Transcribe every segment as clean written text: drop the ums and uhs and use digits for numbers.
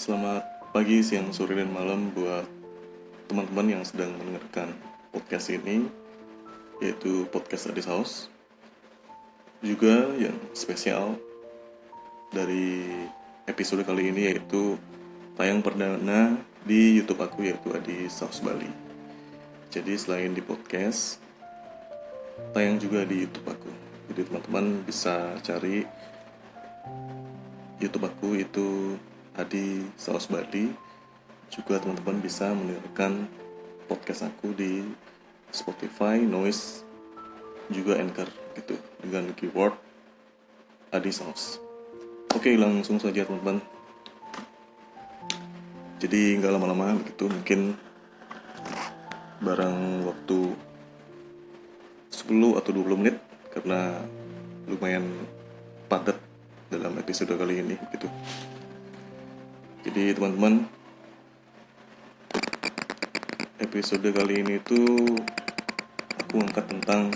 Selamat pagi, siang, sore, dan malam buat teman-teman yang sedang mendengarkan podcast ini, yaitu Podcast Adis House. Juga yang spesial dari episode kali ini yaitu tayang perdana di YouTube aku, yaitu Adis House Bali. Jadi selain di podcast, tayang juga di YouTube aku. Jadi teman-teman bisa cari YouTube aku itu Adi Saus Bali. Juga teman-teman bisa mendengarkan podcast aku di Spotify, Noise, juga Anchor gitu dengan keyword Adi Saus. Oke, langsung saja teman-teman. Jadi nggak lama-lama begitu, mungkin barang waktu 10 atau 20 menit karena lumayan padat dalam episode kali ini gitu. Jadi teman-teman, episode kali ini tuh aku angkat tentang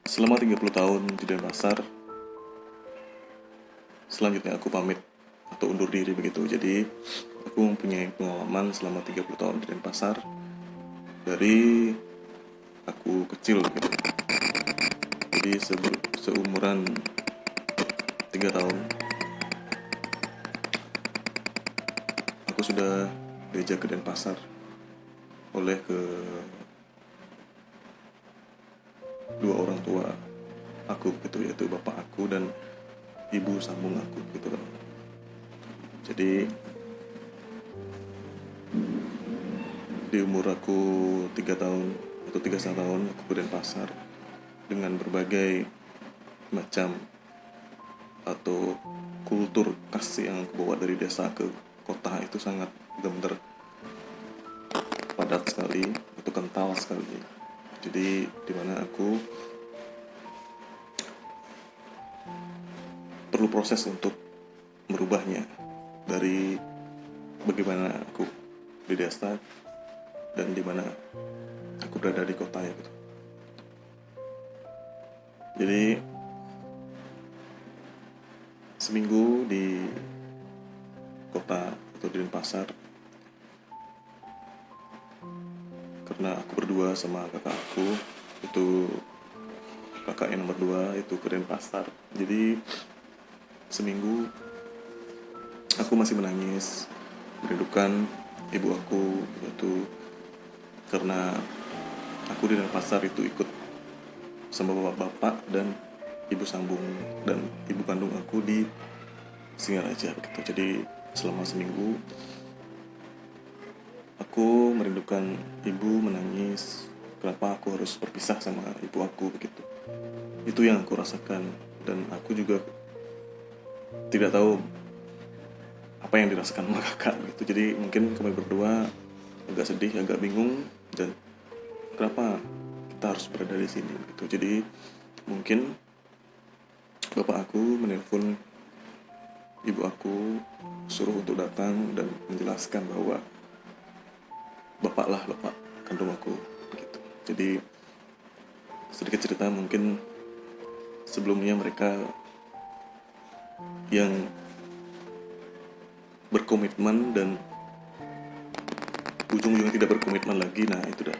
selama 30 tahun di Denpasar. Selanjutnya aku pamit atau undur diri begitu. Jadi aku mempunyai pengalaman selama 30 tahun di Denpasar dari aku kecil gitu. Jadi seumuran 3 tahun aku sudah diajak ke Denpasar oleh dua orang tua aku gitu, yaitu bapak aku dan ibu sambung aku gitu kan. Jadi di umur aku 3 tahun atau 3,5 tahun aku ke Denpasar dengan berbagai macam atau kultur khas yang aku bawa dari desa ke kota. Itu sangat benar-benar padat sekali, itu kental sekali. Jadi dimana aku perlu proses untuk merubahnya dari bagaimana aku di desa dan dimana aku berada di kota ya gitu. Jadi seminggu di kota atau di Denpasar karena aku berdua sama kakak aku, itu kakak yang nomor 2 itu ke Denpasar. Jadi seminggu aku masih menangis merindukan ibu aku, yaitu karena aku di Denpasar itu ikut sama bapak-bapak dan ibu sambung dan ibu kandung aku di Singaraja gitu. Jadi selama seminggu aku merindukan ibu, menangis kenapa aku harus berpisah sama ibu aku begitu. Itu yang aku rasakan dan aku juga tidak tahu apa yang dirasakan sama kakak gitu. Jadi mungkin kami berdua agak sedih, agak bingung dan kenapa kita harus berada di sini gitu. Jadi mungkin bapak aku menelpon ibu aku, suruh untuk datang dan menjelaskan bahwa bapak kandung aku begitu. Jadi sedikit cerita, mungkin sebelumnya mereka yang berkomitmen dan ujung-ujungnya tidak berkomitmen lagi. Nah itu dah.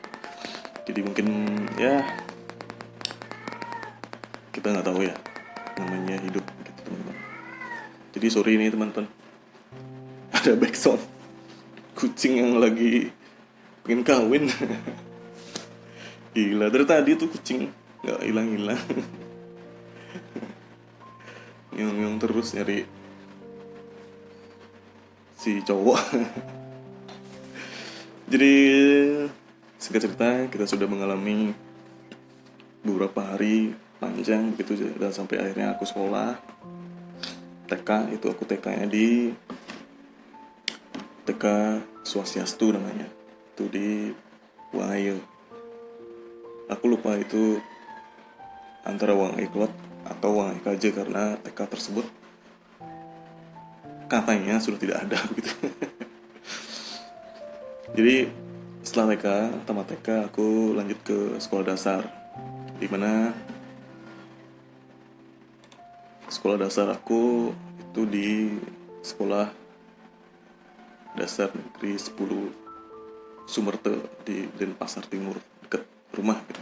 Jadi mungkin ya kita nggak tahu ya, namanya hidup gitu teman-teman. Jadi sorry ini teman-teman, ada backsound kucing yang lagi pengen kawin. Gila, dari tadi tuh kucing nggak hilang-hilang. Yang terus nyari si cowok. Jadi singkat cerita, kita sudah mengalami beberapa hari panjang begitu dan sampai akhirnya aku sekolah TK. Itu aku TK-nya di TK Swastiastu namanya, itu di Wangayu. Aku lupa itu antara Wangayu Klot atau Wangayu KJ karena TK tersebut katanya sudah tidak ada gitu. Jadi setelah TK, tamat TK, aku lanjut ke sekolah dasar, dimana sekolah dasar aku itu di sekolah dasar negeri 10 Sumerte di Denpasar Timur, dekat rumah gitu.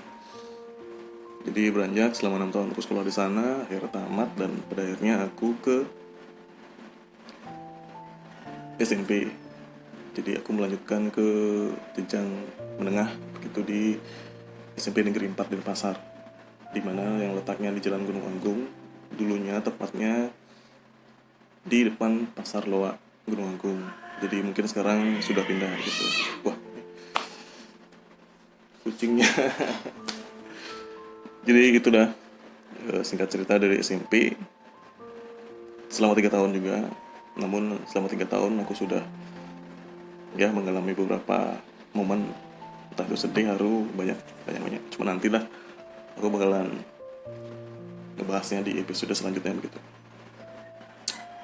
Jadi beranjak selama 6 tahun aku sekolah di sana, akhirnya tamat, dan pada akhirnya aku ke SMP. Jadi aku melanjutkan ke jenjang menengah begitu di SMP Negeri 4 Denpasar, di mana yang letaknya di Jalan Gunung Agung. Dulunya tepatnya di depan Pasar Loak Gunung Agung. Jadi mungkin sekarang sudah pindah gitu. Wah, kucingnya. Jadi gitu dah. Singkat cerita dari SMP selama 3 tahun juga. Namun selama 3 tahun aku sudah ya mengalami beberapa momen, entah itu sedih, haru, banyak. Cuma nantilah aku bakalan ngebahasnya di episode selanjutnya begitu.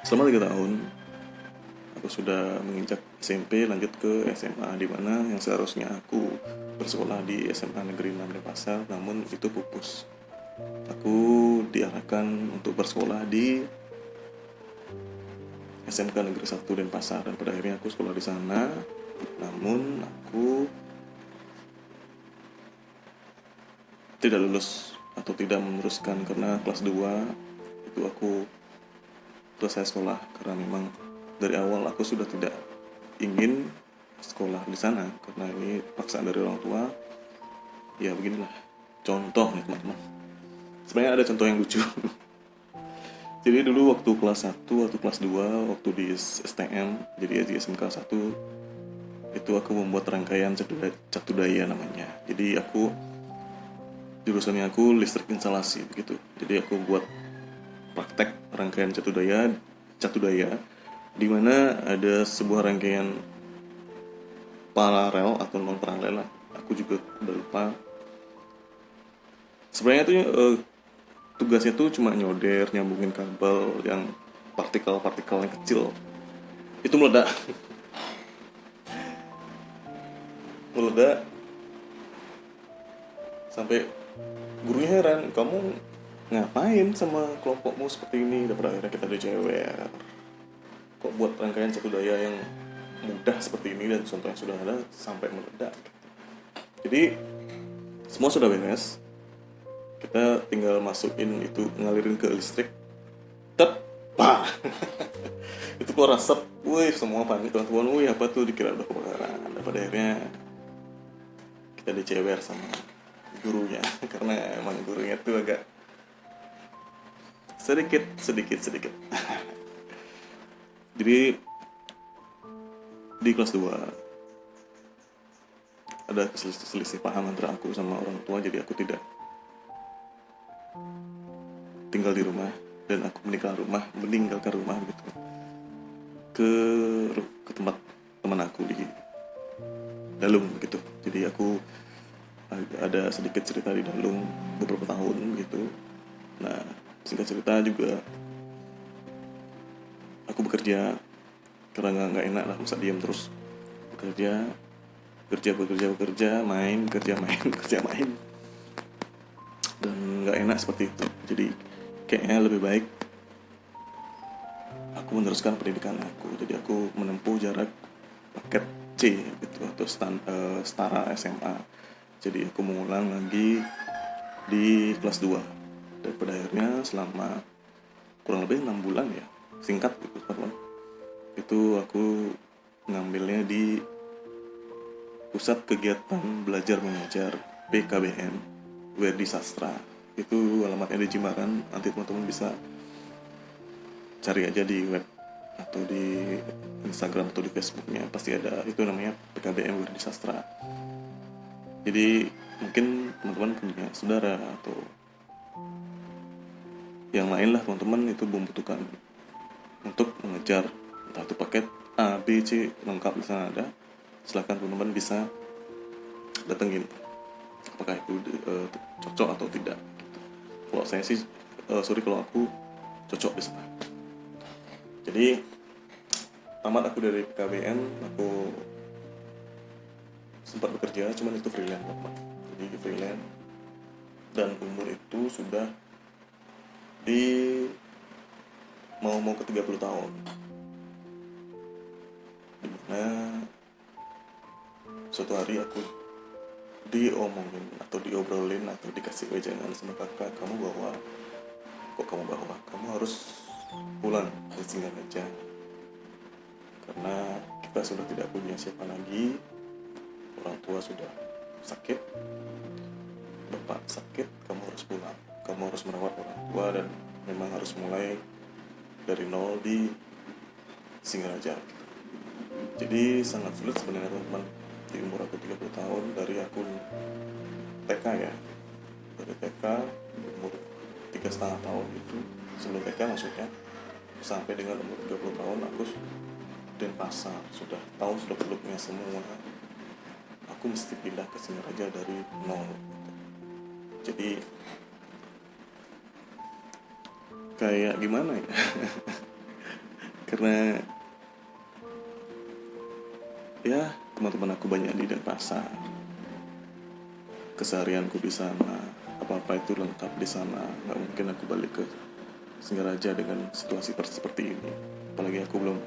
Selama 3 tahun aku sudah menginjak SMP, lanjut ke SMA, di mana yang seharusnya aku bersekolah di SMA Negeri 6 Denpasar, namun itu pupus. Aku diarahkan untuk bersekolah di SMK Negeri 1 Denpasar, dan pada akhirnya aku sekolah di sana. Namun aku tidak lulus atau tidak meneruskan karena kelas 2 itu aku selesai sekolah, karena memang dari awal aku sudah tidak ingin sekolah di sana karena ini paksaan dari orang tua. Ya beginilah contoh nih teman-teman. Sebenarnya ada contoh yang lucu. Jadi dulu waktu kelas 1 atau kelas 2 waktu di STM, jadi di SMK 1 itu aku membuat rangkaian catu daya namanya. Jadi jurusannya aku listrik instalasi begitu. Jadi aku buat praktek rangkaian catu daya di mana ada sebuah rangkaian paralel atau non paralel lah. Aku juga udah lupa. Sebenarnya itu tugasnya tuh cuma nyambungin kabel yang partikel-partikel yang kecil itu meledak. Sampai gurunya heran, kamu ngapain sama kelompokmu seperti ini. Dan pada akhirnya kita dijewer, kok buat rangkaian catu daya yang mudah seperti ini dan contoh yang sudah ada sampai meledak. Jadi semua sudah beres, kita tinggal masukin itu, ngalirin ke listrik, tepat. Itu keluar asap, wih, semua panik teman-teman, wih apa tuh, dikira udah kebakaran. Dan pada akhirnya kita dicewer sama gurunya karena emang gurunya tuh agak sedikit. Jadi di kelas 2 ada selisih paham antara aku sama orang tua, jadi aku tidak tinggal di rumah dan aku meninggalkan rumah gitu ke tempat teman aku di Dalung gitu. Jadi aku ada sedikit cerita di Dalung beberapa tahun gitu. Nah, singkat cerita juga aku bekerja karena nggak enak lah masa diam terus. Bekerja, main, dan nggak enak seperti itu. Jadi kayaknya lebih baik aku meneruskan pendidikan aku. Jadi aku menempuh jarak paket C gitu, atau setara SMA. Jadi aku mengulang lagi di kelas 2. Dan pada akhirnya selama kurang lebih 6 bulan ya, singkat gitu teman-teman, itu aku ngambilnya di Pusat Kegiatan Belajar Mengajar PKBM Werdi Sastra. Itu alamatnya di Jimbaran, nanti teman-teman bisa cari aja di web atau di Instagram atau di Facebooknya, pasti ada, itu namanya PKBM Werdi Sastra. Jadi mungkin teman-teman punya saudara atau yang lain lah teman-teman itu membutuhkan untuk mengejar, entah itu paket A, B, C lengkap di sana ada. Silahkan teman-teman bisa datengin apakah itu cocok atau tidak gitu. Kalau saya sih kalau aku cocok di sana. Jadi tamat aku dari PKBN, aku sempat bekerja, cuman itu freelance teman. Jadi freelance, dan umur itu sudah di mau ke 30 tahun. dimana suatu hari aku diomongin atau diobrolin atau dikasih wejangan sama kakak, kamu harus pulang ke Singaraja karena kita sudah tidak punya siapa lagi, orang tua sudah sakit, bapak sakit, kamu harus pulang, kamu harus merawat orang tua dan memang harus mulai dari nol di Singaraja. Jadi sangat sulit sebenarnya teman-teman, di umur aku 30 tahun, dari aku TK ya, dari TK umur 3,5 tahun itu, sebelum TK maksudnya, sampai dengan umur 30 tahun aku Denpasar, sudah tahu sudah beluknya semua, aku mesti pindah ke Singaraja dari nol. Jadi kayak gimana ya karena ya teman-teman aku banyak di Denpasar, keseharianku di sana, apa-apa itu lengkap di sana, nggak mungkin aku balik ke Singaraja dengan situasi seperti ini, apalagi aku belum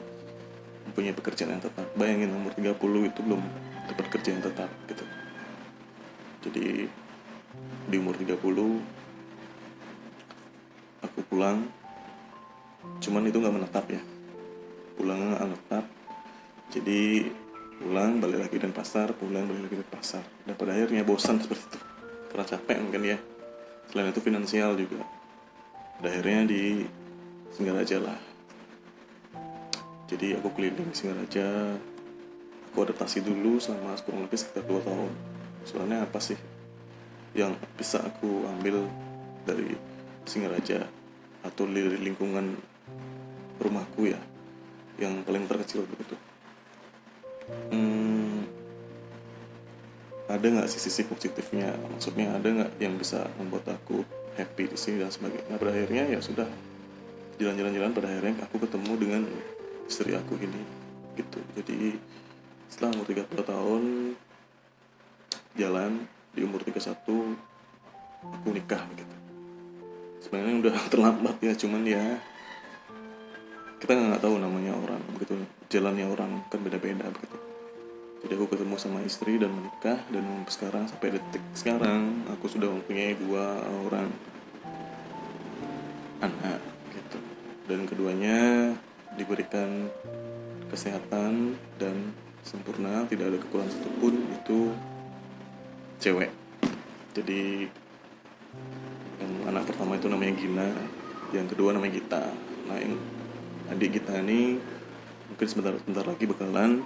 mempunyai pekerjaan yang tetap. Bayangin umur 30 itu belum dapat kerja yang tetap gitu. Jadi di umur 30 aku pulang, cuman itu nggak menetap ya, pulang nggak menetap. Jadi pulang balik lagi Denpasar, pulang balik lagi Denpasar, dan pada akhirnya bosan seperti itu karena capek mungkin ya, selain itu finansial juga. Pada akhirnya di Singaraja lah. Jadi aku keliling di Singaraja, aku adaptasi dulu selama kurang lebih sekitar 2 tahun. Sebenarnya apa sih yang bisa aku ambil dari Singaraja atau dari lingkungan rumahku ya, yang paling terkecil begitu. Ada nggak sisi positifnya? Maksudnya ada nggak yang bisa membuat aku happy di sini dan sebagainya? Pada akhirnya ya sudah, jalan-jalan pada akhirnya aku ketemu dengan istri aku ini gitu. Jadi setelah umur 30 tahun jalan, di umur 31 aku nikah gitu. Sebenarnya udah terlambat ya, cuman ya kita nggak tahu namanya orang begitu, jalannya orang kan beda-beda begitu. Jadi aku ketemu sama istri dan menikah, dan sekarang sampai detik sekarang aku sudah mempunyai 2 orang anak gitu, dan keduanya diberikan kesehatan dan sempurna, tidak ada kekurangan satupun. Itu cewek. Jadi yang anak pertama itu namanya Gina, yang kedua namanya Gita. Nah, yang adik Gita ini mungkin sebentar lagi bakalan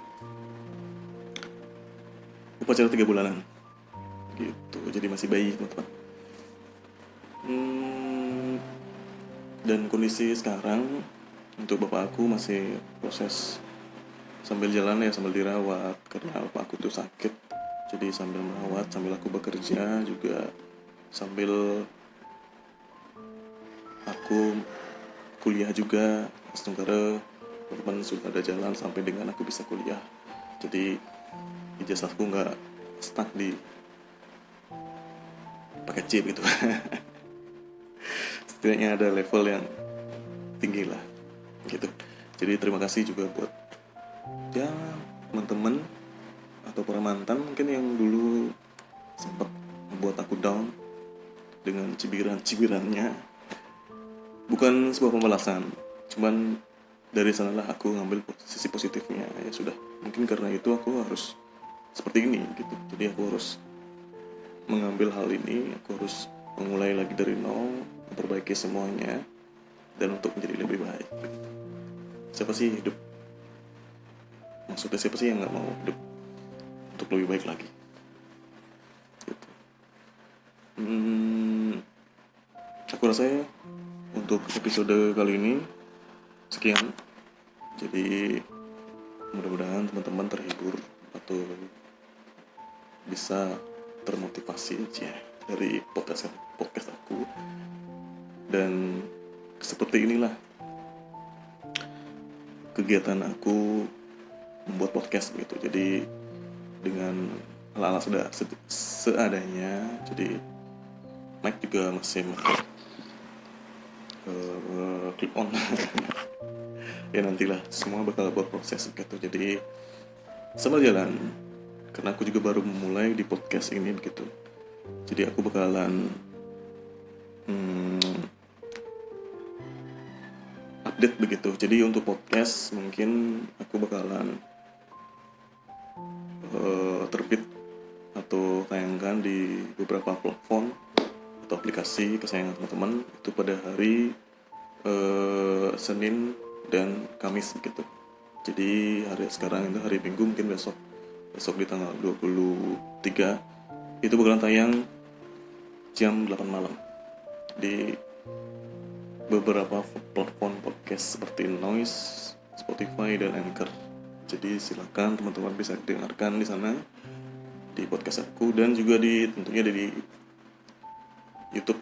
upacara 3 bulanan gitu, jadi masih bayi teman-teman. Dan kondisi sekarang untuk bapak aku masih proses sambil jalan ya, sambil dirawat karena bapak aku tuh sakit. Jadi sambil merawat, sambil aku bekerja juga, sambil aku kuliah juga. Sementara teman-teman sudah ada jalan sampai dengan aku bisa kuliah. Jadi ijazahku nggak stuck di pakai C gitu. Setidaknya ada level yang tinggi lah gitu. Jadi terima kasih juga buat ya teman-teman atau para mantan mungkin yang dulu sempat membuat aku down dengan cibiran-cibirannya. Bukan sebuah pembalasan, cuman dari sanalah aku ngambil sisi positifnya. Ya sudah, mungkin karena itu aku harus seperti ini gitu. Jadi aku harus mengambil hal ini, aku harus memulai lagi dari nol, memperbaiki semuanya, dan untuk menjadi lebih baik gitu. Siapa sih hidup, maksudnya siapa sih yang gak mau hidup untuk lebih baik lagi gitu. Aku rasa ya, untuk episode kali ini sekian. Jadi mudah-mudahan teman-teman terhibur atau bisa termotivasi aja dari podcast aku. Dan seperti inilah kegiatan aku membuat podcast gitu. Jadi dengan ala-ala sudah seadanya. Jadi mic juga masih clip on. Ya nantilah semua bakal buat proses gitu. Jadi sambil jalan, karena aku juga baru memulai di podcast ini begitu. Jadi aku bakalan update begitu. Jadi untuk podcast mungkin aku bakalan terbit atau tayangkan di beberapa platform atau aplikasi kesayangan teman-teman itu pada hari Senin dan Kamis begitu. Jadi hari sekarang itu hari Minggu, mungkin besok di tanggal 23 itu bakalan tayang jam 8 malam di beberapa platform podcast seperti Noise, Spotify, dan Anchor. Jadi silakan teman-teman bisa dengarkan di sana di podcast aku, dan juga tentunya di YouTube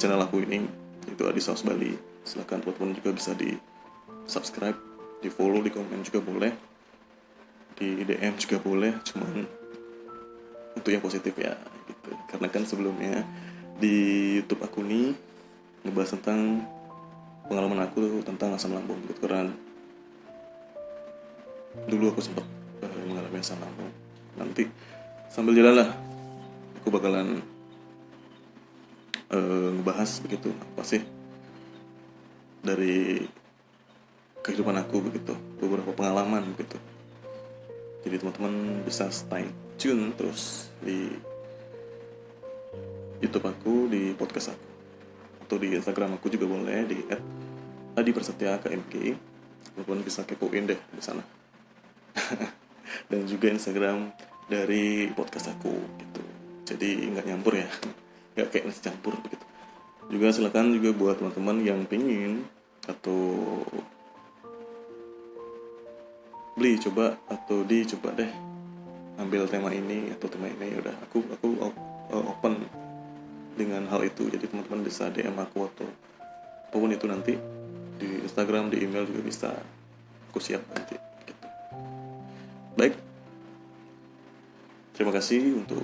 channel aku ini, itu Adi Saus Bali. Silakan teman-teman juga bisa di subscribe, di follow, di komen juga boleh, di DM juga boleh, cuman untuk yang positif ya gitu. Karena kan sebelumnya di YouTube aku nih ngebahas tentang pengalaman aku tentang asam lambung gitu, karena dulu aku sempat mengalami asam lambung. Nanti sambil jalan lah aku bakalan ngebahas begitu apa sih dari kehidupan aku begitu, beberapa pengalaman begitu. Jadi teman-teman bisa stay tune terus di YouTube aku, di podcast aku, atau di Instagram aku juga boleh di @adiprasetya_kmk. Teman-teman bisa kepoin deh di sana. Dan juga Instagram dari podcast aku gitu. Jadi nggak nyampur ya, nggak kayak nasi campur begitu. Juga silakan juga buat teman-teman yang pengen atau coba deh ambil tema ini atau tema ini, udah aku open dengan hal itu. Jadi teman-teman bisa DM aku atau apapun itu nanti di Instagram, di email juga bisa, aku siap nanti gitu. Baik, terima kasih untuk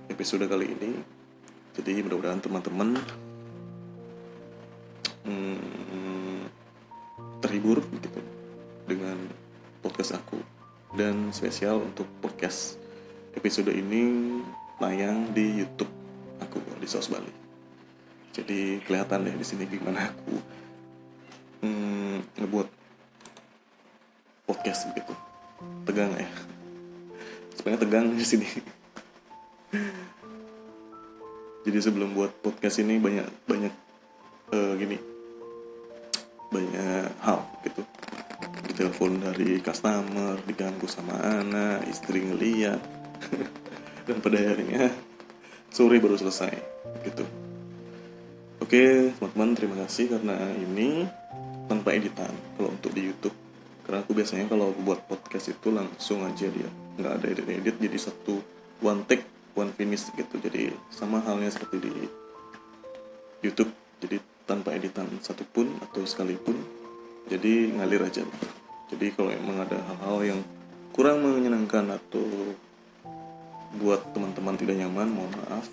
episode kali ini. Jadi mudah-mudahan teman-teman terhibur gitu dengan podcast aku. Dan spesial untuk podcast episode ini tayang di YouTube aku di Saus Bali. Jadi kelihatan deh di sini gimana aku ngebuat podcast begitu. Tegang ya. Sebenarnya tegang di sini. Jadi sebelum buat podcast ini banyak banyak hal gitu. Ditelepon dari customer, diganggu sama anak, istri ngeliat. Dan pada akhirnya sore baru selesai gitu. Oke teman-teman, terima kasih karena ini tanpa editan kalau untuk di YouTube. Karena aku biasanya kalau buat podcast itu langsung aja dia, nggak ada edit, jadi satu one take one finish gitu. Jadi sama halnya seperti di YouTube, jadi tanpa editan satupun atau sekalipun, jadi ngalir aja. Jadi kalau emang ada hal-hal yang kurang menyenangkan atau buat teman-teman tidak nyaman, mohon maaf,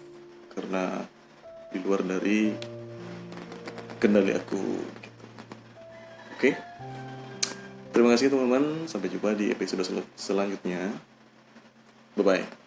karena di luar dari kendali aku gitu. Oke? Terima kasih teman-teman, sampai jumpa di episode selanjutnya. Bye-bye.